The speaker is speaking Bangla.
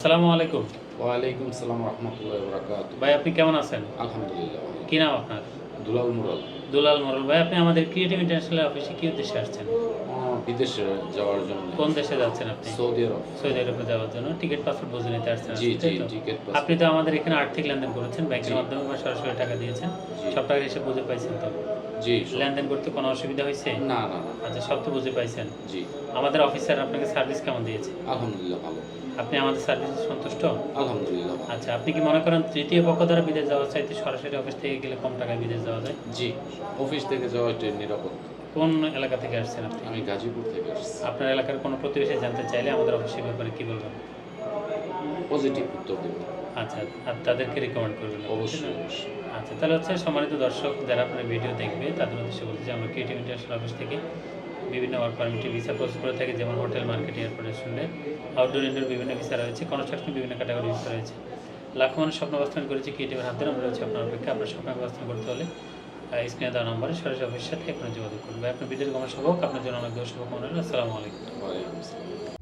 আসসালামু আলাইকুম। ওয়ালাইকুম সালাম রহমতুল্লাহি ওয়া বারাকাতুহু। ভাই আপনি কেমন আছেন? আলহামদুলিল্লাহ ভালো। কি নাম আপনার? দুলাল মুরাল। দুলাল মোড়ল। ভাই আপনি আমাদের ক্রিয়েটিভ ইন্টারন্যাশনাল অফিসে কি উদ্দেশ্যে আসছেন? বিদেশে যাওয়ার জন্য। কোন দেশে যাচ্ছেন আপনি? সৌদি আরব। সৌদি আরবে যাওয়ার জন্য টিকিট পাসপোর্ট বুঝে নিতে আসছেন জি, আজকে, জি, তাই তো? টিকেট আপনি পাসপোর্ট। তো আমাদের এখানে আর্থিক লেনদেন করেছেন ব্যাংকের জি, মাধ্যমে বা সরাসরি টাকা দিয়েছেন। জি, সব টাকা হিসেব বুঝে পাইছেন তো? জি, সব। লেনদেন করতে কোনো অসুবিধা হইছে? না, না, না। আচ্ছা, সব তো বুঝে পাইছেন। জি, আমাদের অফিসার আপনাকে সার্ভিস কেমন দিয়েছে? আলহামদুলিল্লাহ ভালো। আপনি আমাদের সার্ভিসে সন্তুষ্ট? আলহামদুলিল্লাহ ভালো। আচ্ছা, আপনি কি মনে করেন তৃতীয় পক্ষ দ্বারা বিদেশ যাওয়ার চাইতে সরাসরি অফিস থেকে গেলে কম টাকায় বিদেশ যাওয়া যায়? জি, অফিস থেকে যাওয়া এটা নিরাপদ। কোন এলাকা থেকে আসছেন আপনি? আমি গাজীপুর থেকে আসছি। আপনার এলাকার কোনো প্রতিবেশী জানতে চাইলে আমাদের অফিসের ব্যাপারে কি বলবেন? পজিটিভ উত্তর দেব। আচ্ছা, আর তাদেরকে রিকমেন্ড করবেন আপনি, তাই অবশ্যই, না? অবশ্যই। আচ্ছা, তাহলে হচ্ছে সম্মানিত দর্শক যারা আপনার ভিডিও দেখবে তাদের উদ্দেশ্যে বলতে চাই, আমরা ক্রিয়েটিভ ইন্টারন্যাশনাল অফিস থেকে বিভিন্ন ওয়ার্ক পারমিটে ভিসা প্রসেস করে থাকি, যেমন হোটেল, মার্কেট, এয়ারপোর্ট, রেস্টুরেন্টে, আউটডোর, ইনডোর বিভিন্ন ভিসা রয়েছে, কনস্ট্রাকশন বিভিন্ন ক্যাটাগরি ভিসা রয়েছে। লাখো মানুষ স্বপ্ন বাস্তবায়ন করেছে ক্রিয়েটিভের হাত ধরে, আমরা রয়েছে আপনার অপেক্ষা। আপনার স্বপ্ন বাস্তবায়ন করতে হলে স্ক্রিনে দেওয়া নম্বরে সরাসরি অফিসের সাথে এখনো যোগাযোগ করুন। ভাই আপনার বিদেশ গমন শুভ হোক, আপনার জন্য অনেক দোয়া শুভকামনা রইল। আসসালামু আলাইকুম। ওয়ালাইকুম আসসালাম।